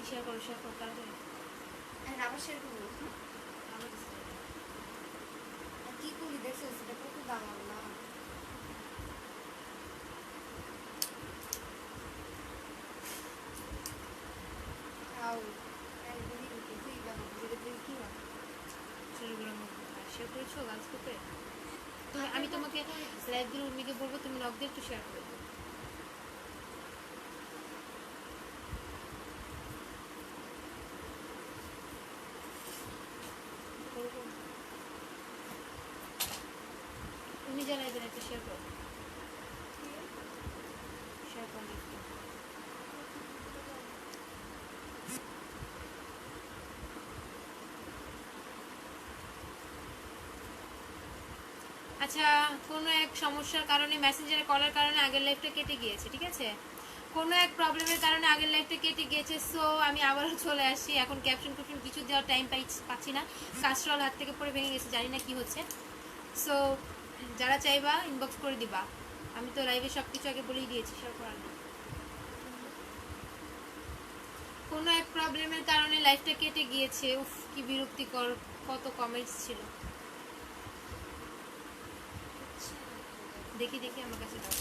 Share করো তাড়াতাড়ি। আবার শেয়ার করবো কি করি দেখছো সেটা কত দাম না খাও শেয়ার করেছো গার্লস গ্রুপে? আমি তোমাকে লাইভ দিলে উর্মিকে বলবো তুমি নক দিয়ে একটু শেয়ার করে দিও। উনি জানাই দেন একটা শেয়ার করো, শেয়ার করে দিও। আচ্ছা, কোনো এক সমস্যার কারণে মেসেঞ্জারে কলের কারণে আগের লাইফটা কেটে গিয়েছে, ঠিক আছে? কোনো এক প্রবলেমের কারণে আগের লাইফটা কেটে গিয়েছে। সো আমি আবারও চলে আসি। এখন ক্যাপশন কিছু দেওয়ার টাইম পাচ্ছি না, কাজটাল হাত থেকে পড়ে ভেঙে গেছে, জানি না কি হচ্ছে। সো যারা চাইবা ইনবক্স করে দিবা। আমি তো লাইভে সব কিছু আগে বলেই দিয়েছি, শেয়ার করার না। কোনো এক প্রবলেমের কারণে লাইফটা কেটে গিয়েছে। উফ কি বিরক্তিকর, কত কমেন্টস ছিল। দেখি আমার কাছে দাও।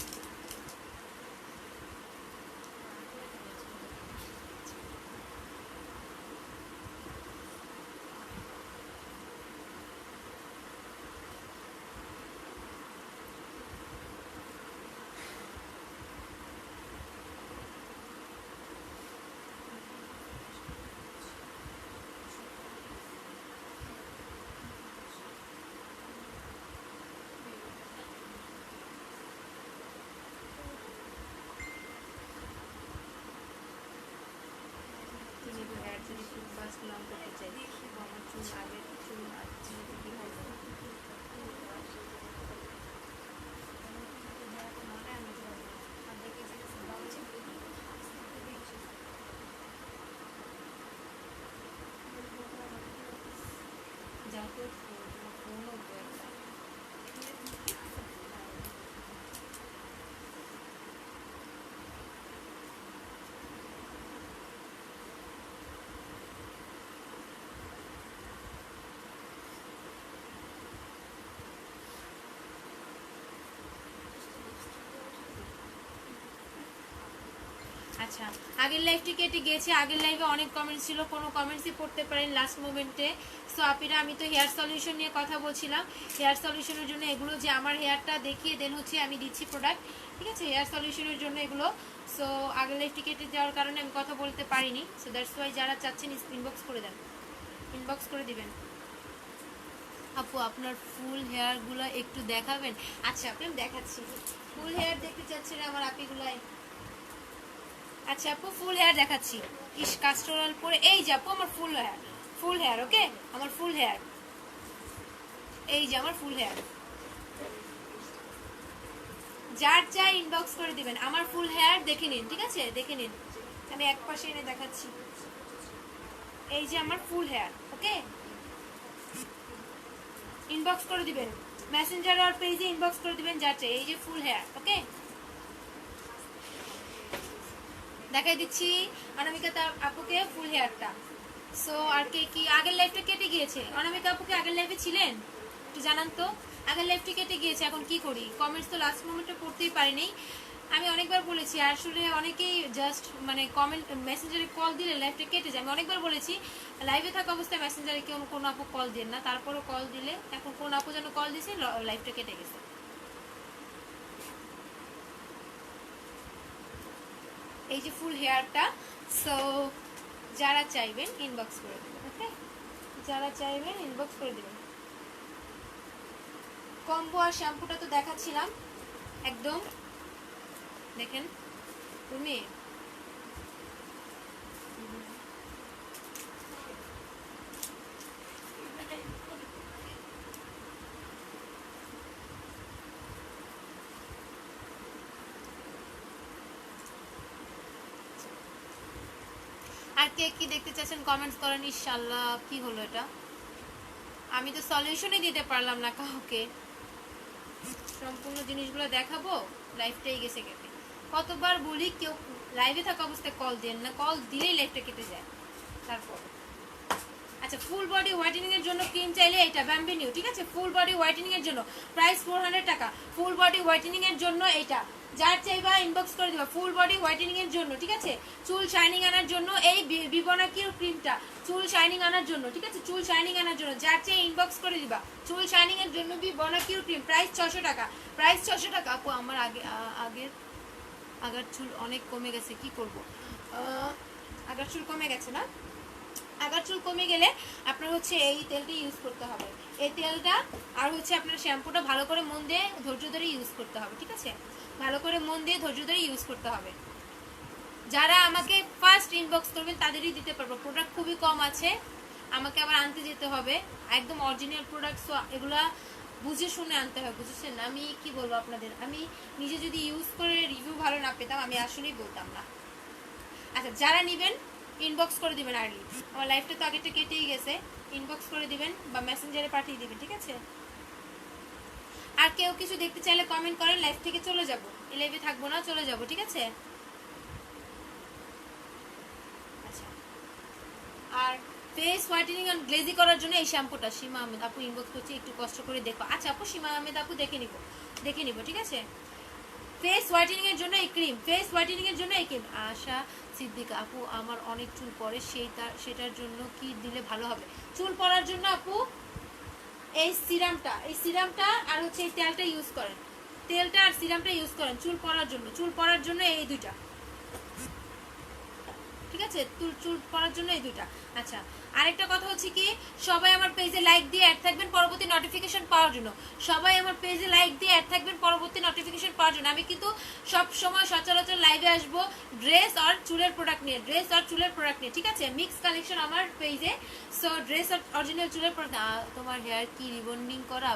আচ্ছা, আগের লাইভটি কেটে গিয়েছে। আগের লাইভে অনেক কমেন্টস ছিল, কোনো কমেন্টসই পড়তে পারেন লাস্ট মোমেন্টে। সো আপিরা, আমি তো হেয়ার সলিউশন নিয়ে কথা বলছিলাম। হেয়ার সলিউশনের জন্য এগুলো যে আমার হেয়ারটা দেখিয়ে দেন হচ্ছে আমি দিচ্ছি প্রোডাক্ট, ঠিক আছে? হেয়ার সলিউশনের জন্য এগুলো। সো আগের লাইভটি কেটে যাওয়ার কারণে আমি কথা বলতে পারিনি। সো দ্যাটস ওয়াই যারা চাচ্ছেন ইনবক্স করে দেন, ইনবক্স করে দিবেন। আপু আপনার ফুল হেয়ারগুলো একটু দেখাবেন? আচ্ছা আপনি আমি দেখাচ্ছি। ফুল হেয়ার দেখতে চাচ্ছেন আমার আপিগুলাই? আচ্ছা আপু ফুল হেয়ার দেখাচ্ছি। ইস কাস্টর পরে এই যে আপু আমার ফুল হেয়ার ওকে, আমার ফুল হেয়ার, এই যে আমার ফুল হেয়ার। যার চাই ইনবক্স করে দিবেন। আমার ফুল হেয়ার দেখে নিন, ঠিক আছে? দেখে নিন, আমি এক পাশে এনে দেখাচ্ছি। এই যে আমার ফুল হেয়ার, ওকে? ইনবক্স করে দিবেন, মেসেঞ্জার আর পেজে ইনবক্স করে দিবেন যার চাই। এই যে ফুল হেয়ার, ওকে? দেখাই দিচ্ছি অনামিকা আপুকে ফুল হেয়ারটা। সো আর কে কি আগের লাইফটা কেটে গিয়েছে? অনামিকা আপুকে আগের লাইফে ছিলেন একটু জানান তো। আগের লাইফটি কেটে গিয়েছে, এখন কি করি? কমেন্টস তো লাস্ট মোমেন্টে পড়তেই পারিনি। আমি অনেকবার বলেছি, আসলে অনেকেই জাস্ট মানে কমেন্ট মেসেঞ্জারে কল দিলে লাইফটা কেটে যায়। আমি অনেকবার বলেছি লাইভে থাকা অবস্থায় মেসেঞ্জারে কেউ কোনো আপু কল দেন না, তারপরও কল দিলে এখন কোন আপু যেন কল দিয়েছে, লাইফটা কেটে গেছে। এই যে ফুল হেয়ারটা। সো যারা চাইবেন ইনবক্স করে দেবেন, ওকে? যারা চাইবেন ইনবক্স করে দেবেন। কম্বো আর শ্যাম্পুটা তো দেখাচ্ছিলাম একদম, দেখেন তুমি। আর কে কি দেখতে চাচ্ছেন কমেন্টস করেন। ইনশাআল্লাহ কি হলো এটা? আমি তো সলিউশনই দিতে পারলাম না কাউকে, সম্পূর্ণ জিনিসগুলো দেখাবো, লাইফটাই গেছে কেটে। কতবার বলি কেউ লাইভে থাকা অবস্থায় কল দেন না, কল দিলেই লাইফটা কেটে যায়। তারপর আচ্ছা, ফুল বডি হোয়াইটেনিং এর জন্য ক্রিম চাইলে এটা ব্যাম্বি নিউ, ঠিক আছে। ফুল বডি হোয়াইটেনিং এর জন্য প্রাইস 400 টাকা। ফুল বডি হোয়াইটেনিং এর জন্য এটা যার চাইবা ইনবক্স করে দিবা, ফুল বডি হোয়াইটেনিং এর জন্য, ঠিক আছে। চুল শাইনিং আনার জন্য এই বিবনা কিউ ক্রিমটা, চুল শাইনিং আনার জন্য, ঠিক আছে। চুল শাইনিং আনার জন্য যার চাই ইনবক্স করে দিবা। চুল শাইনিং এর জন্য বিবনা কিউ ক্রিম, প্রাইস 600 টাকা, প্রাইস 600 টাকা। আপু আমার আগের চুল অনেক কমে গেছে, কি করব? আগের চুল কমে গেছে না? আগার চুল কমে গেলে আপনার হচ্ছে এই তেলটা ইউজ করতে হবে, এই তেলটা আর হচ্ছে আপনার শ্যাম্পুটা ভালো করে মন দিয়ে ধৈর্য ধরে ইউজ করতে হবে, ঠিক আছে। ভালো করে মন দিয়ে ধৈর্য ধরে ইউজ করতে হবে। যারা আমাকে ফার্স্ট ইনবক্স করবেন তাদেরই দিতে পারবো, প্রোডাক্ট খুবই কম আছে, আমাকে আবার আনতে যেতে হবে একদম অরিজিনাল প্রোডাক্ট, এগুলা বুঝে শুনে আনতে হবে, বুঝেছেন। আমি কি বলবো আপনাদের, আমি নিজে যদি ইউজ করে রিভিউ ভালো না পেতাম আমি আসলেই বলতাম না। আচ্ছা, যারা নেবেন ইনবক্স করে দিবেন আর্লি, আমার লাইফটা তো আগেরটা কেটেই গেছে, ইনবক্স করে দিবেন বা মেসেঞ্জারে পাঠিয়ে দিবেন, ঠিক আছে। আর কেউ কিছু দেখতে চাইলে কমেন্ট করেন, লাইভ থেকে চলে যাব, এই লাইভে থাকবো না, চলে যাব, ঠিক আছে। আচ্ছা, আর ফেস হোয়াইটেনিং এন্ড গ্লেজি করার জন্য এই শ্যাম্পুটা সীমা আহমেদ আপু ইনবক্স করছি, একটু কষ্ট করে দেখো। আচ্ছা আপু, সীমা আহমেদ আপু দেখে নিব, ঠিক আছে। ফেস হোয়াইটেনিং এর জন্য এই ক্রিম, ফেস হোয়াইটেনিং এর জন্য এই ক্রিম। আশা সিদ্দিকা আপু আমার অনেক চুল পড়ে, সেটার জন্য কি দিলে ভালো হবে? চুল পড়ার জন্য আপু এই সিরামটা আর হচ্ছে এই তেলটা ইউজ করেন, তেলটা আর সিরামটা ইউজ করেন চুল পড়ার জন্য এই দুইটা, ঠিক আছে। চুল পড়ার জন্য এই দুইটা। আচ্ছা, আরেকটা কথা হচ্ছে কি, সবাই আমার পেজে লাইক দিয়ে অ্যাড থাকবেন পরবর্তী নোটিফিকেশন পাওয়ার জন্য, সবাই আমার পেজে লাইক দিয়ে অ্যাড থাকবেন পরবর্তী নোটিফিকেশন পাওয়ার জন্য। আমি কিন্তু সব সময় সচরাচর লাইভে আসবো ড্রেস আর চুলের প্রোডাক্ট নিয়ে, ঠিক আছে। মিক্স কালেকশন আমার পেজে, সো ড্রেস আর অরিজিনাল চুলের প্রোডাক্ট। তোমার হেয়ার কি রিবন্ডিং করা?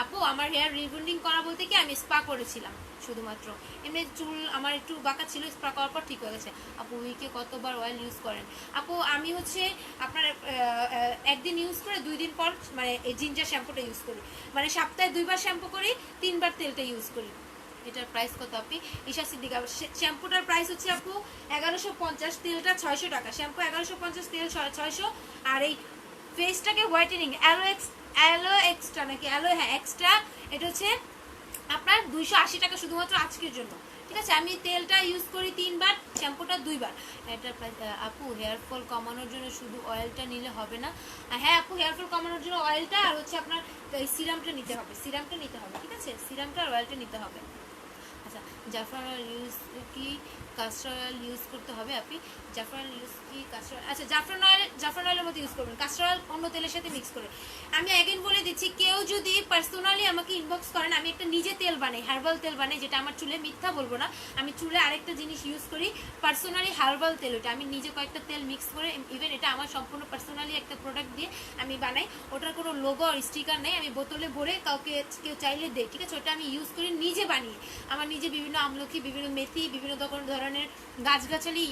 আপু আমার হেয়ার রিবন্ডিং করা বলতে কি, আমি স্পা করেছিলাম শুধুমাত্র, এমনি চুল আমার একটু বাঁকা ছিল, স্পা করার পর ঠিক হয়ে গেছে। আপু উইকে কতবার অয়েল ইউজ করেন? আপু আমি হচ্ছে আপনার একদিন ইউজ করে 2 দিন পর মানে এই জিঞ্জার শ্যাম্পুটা ইউজ করি, মানে সপ্তাহে 2 বার শ্যাম্পু করি, 3 বার তেলটা ইউজ করি। এটার প্রাইস কত আপনি? ঈশা সিদ্দিকা শ্যাম্পুটার প্রাইস হচ্ছে আপু 1150, তেলটা 600 টাকা। শ্যাম্পু 1150, তেল 600। আর এই ফেসটাকে হোয়াইটেনিং অ্যালো এক্সট্রা নাকি এক্সট্রা, এটা হচ্ছে আপনার 280 টাকা শুধুমাত্র আজকের জন্য, ঠিক আছে। আমি তেলটা ইউজ করি 3 বার, শ্যাম্পুটা 2 বার। এটার প্রাইস আপু হেয়ার ফল কমানোর জন্য শুধু অয়েলটা নিলে হবে না? হ্যাঁ আপু, হেয়ার ফল কমানোর জন্য অয়েলটা আর হচ্ছে আপনার এই সিরামটা নিতে হবে, ঠিক আছে। সিরামটা আর অয়েলটা নিতে হবে। আচ্ছা, জাফরান অয়েল ইউজ কি কাস্টার অয়েল ইউজ করতে হবে? আপনি জাফরান ইউজ কি কাস্টার অয়েল? আচ্ছা, জাফরান অয়েলের মতো ইউজ করবেন, কাস্টার অয়েল অন্য তেলের সাথে মিক্স করে। আমি অ্যাগেন বলে দিচ্ছি, কেউ যদি পার্সোনালি আমাকে ইনবক্স করেন, আমি একটা নিজে তেল বানাই, হার্বাল তেল বানাই, যেটা আমার চুলে, মিথ্যা বলবো না, আমি চুলে আরেকটা জিনিস ইউজ করি পার্সোনালি, হার্বাল তেল। ওটা আমি নিজে কয়েকটা তেল মিক্স করে, ইভেন এটা আমার সম্পূর্ণ পার্সোনালি একটা প্রোডাক্ট দিয়ে আমি বানাই, ওটার কোনো লোগো আর স্টিকার নেই, আমি বোতলে ভরে কেউ চাইলে দেয়, ঠিক আছে। ওটা আমি ইউজ করি নিজে বানিয়ে, আমার নিজে বিভিন্ন আমলকি, বিভিন্ন মেথি, বিভিন্ন ধরনের গাছগাছালি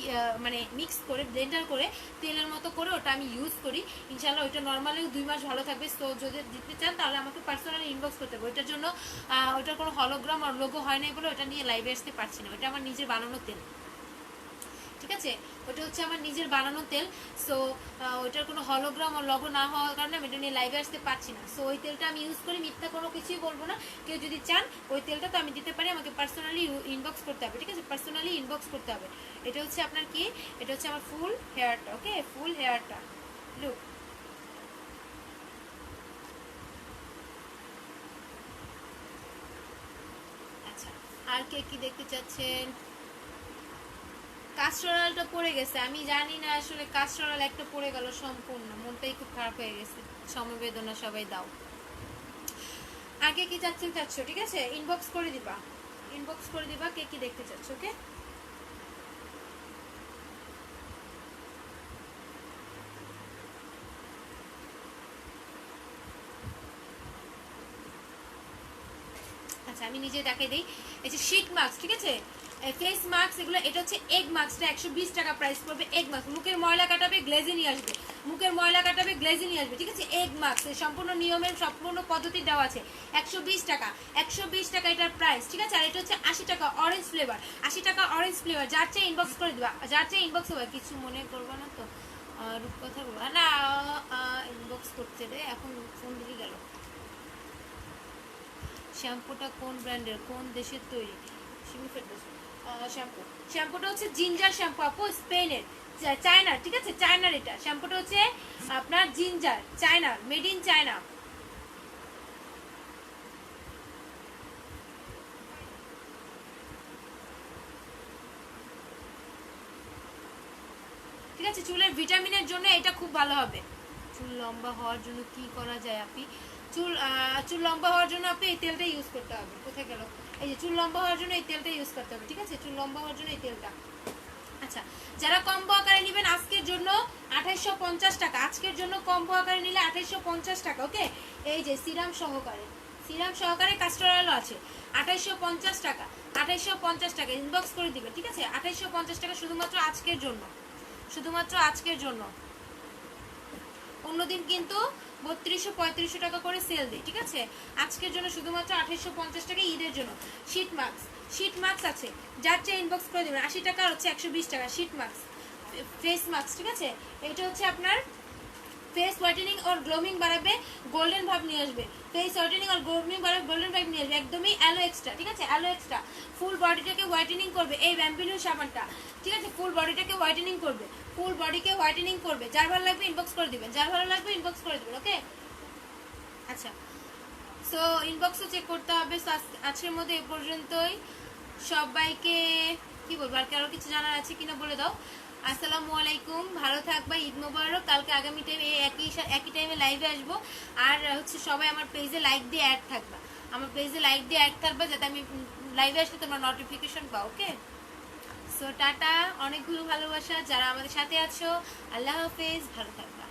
মানে মিক্স করে ব্লেন্ডার করে তেলের মতো করে ওটা আমি ইউজ করি। ইনশাল্লাহ ওইটা নর্মালি 2 মাস ভালো থাকবে। তো যদি দিতে চান তাহলে আমাকে পার্সোনালি ইনবক্স করতে হবে। ওইটার জন্য ওইটার কোনো হলোগ্রাম আর লোগো হয় নাই বলে ওটা নিয়ে লাইভে আসতে পারছি না। ওটা আমার নিজের বানানো তেল, ঠিক আছে। ওটা হচ্ছে আমার নিজের বানানো তেল। সো ওইটার কোনো হলোগ্রাম আর লগো না হওয়ার কারণে আমি এটা নিয়ে লাইভে আসতে পারছি না। সো ওই তেলটা আমি ইউজ করি, মিথ্যা কোনো কিছুই বলবো না। কেউ যদি চান ওই তেলটা তো আমি দিতে পারি, আমাকে পার্সোনালি ইনবক্স করতে হবে, ঠিক আছে। পার্সোনালি ইনবক্স করতে হবে। এটা হচ্ছে আপনার কি, এটা হচ্ছে আমার ফুল হেয়ারটা, ওকে, ফুল হেয়ারটা। লুক, আচ্ছা, আর কে কি দেখতে চাচ্ছেন? কাস্টর অয়েলটা পড়ে গেছে, আমি জানি না আসলে কাস্টর অয়েল একটা পড়ে গেল সম্পূর্ণ, মনটাই খুব খারাপ হয়ে গেছে। সমবেদনা সবাই দাও। আগে কি চাচ্ছেন চাচ্ছ, ঠিক আছে। ইনবক্স করে দিবা কে কি দেখতে চাচ্ছ, ওকে। আচ্ছা, আমি নিজে দেখাই দিই। এই যে শীট মাস্ক, ঠিক আছে, ফেস মাস্ক এগুলো, এটা হচ্ছে এগ মাস্কটা 120 টাকা প্রাইস পড়বে। এগ মাস্ক মুখের ময়লা কাটাবে, গ্লেজি নিয়ে আসবে, ঠিক আছে। এগ মাস্ক সম্পূর্ণ নিয়মের সম্পূর্ণ পদ্ধতি দেওয়া আছে। 120 টাকা, 120 টাকা এটার প্রাইস, ঠিক আছে। আর এটা হচ্ছে 80 টাকা অরেঞ্জ ফ্লেভার, 80 টাকা অরেঞ্জ ফ্লেভার। যার চেয়ে ইনবক্স করে দিবা, কিছু মনে করবো না তো। রূপকথা বলবো না, ইনবক্স করতে রে, এখন ফোন দিকে গেল। শ্যাম্পুটা কোন ব্র্যান্ডের, কোন দেশের তৈরি? শ্যাম্পু, শ্যাম্পুটা হচ্ছে জিঞ্জার শ্যাম্পু আপু, স্পেনের, চায়নার, ঠিক আছে, চায়নার। এটা শ্যাম্পুটা হচ্ছে আপনার জিঞ্জার, চায়নার, মেড ইন চায়না। ঠিক আছে, চুলের ভিটামিনের জন্য এটা খুব ভালো হবে। চুল লম্বা হওয়ার জন্য কি করা যায় আপনি? চুল লম্বা হওয়ার জন্য আপনি এই তেলটা ইউজ করতে হবে। কোথায় গেল? এই যে চুল লম্বা হওয়ার জন্য এই তেলটা ইউজ করতে হবে, ঠিক আছে, চুল লম্বা হওয়ার জন্য এই তেলটা। আচ্ছা, যারা কম্বো আকারে নেবেন আজকের জন্য 2850 টাকা, আজকের জন্য কম্বো আকারে নিলে 2850 টাকা, ওকে। এই যে সিরাম সহকারে কাস্টর অয়েলও আছে, 2850 টাকা, 2850 টাকা ইনবক্স করে দিবে, ঠিক আছে, 2850 টাকা শুধুমাত্র আজকের জন্য, শুধুমাত্র আজকের জন্য। অন্যদিন কিন্তু 3200-3500 টাকা করে সেল দিই, ঠিক আছে, আজকের জন্য শুধুমাত্র 2850 টাকা, ঈদের জন্য। শীট মাস্ক আছে, যার চেয়ে ইনবক্স করে দেবেন। 80 টাকা হচ্ছে 120 টাকা শীট মাস্ক, ফেস মাস্ক, ঠিক আছে। এটা হচ্ছে আপনার ফেস হোয়াইটেনিং আর গ্লোমিং বাড়াবে, গোল্ডেন ভাব নিয়ে আসবে। ফেস হোয়াইটেনিং আর গ্লোমিং বাড়াবে, গোল্ডেন ভাব নিয়ে আসবে, একদমই অ্যালো এক্সট্রা, ঠিক আছে, অ্যালো এক্সট্রা। ফুল বডিটাকে হোয়াইটেনিং করবে এই ব্যাম্বিলু সাবানটা, ঠিক আছে, ফুল বডিটাকে হোয়াইটেনিং করবে, ফুল বডিকে হোয়াইটেনিং করবে। যার ভালো লাগবে ইনবক্স করে দিবেন, যার ভালো লাগবে ইনবক্স করে দিবেন, ওকে। আচ্ছা, সো ইনবক্সও চেক করতে হবে। সো আজকের মধ্যে এ পর্যন্তই। সবাইকে কি বলবো, আর কারো কিছু জানার আছে কিনা বলে দাও। আসসালামু আলাইকুম, ভালো থাকবা, ঈদ মোবারক। কালকে আগামী টাইমে একই টাইমে লাইভে আসবো। আর হচ্ছে সবাই আমার পেজে লাইক দিয়ে অ্যাড থাকবা, আমার পেজে লাইক দিয়ে অ্যাড থাকবা, যাতে আমি লাইভে আসলে তোমার নোটিফিকেশন পাও, ওকে। সো টাটা, অনেকগুলো ভালোবাসা যারা আমাদের সাথে আছো, আল্লাহ হাফেজ, ভালো থাকবা।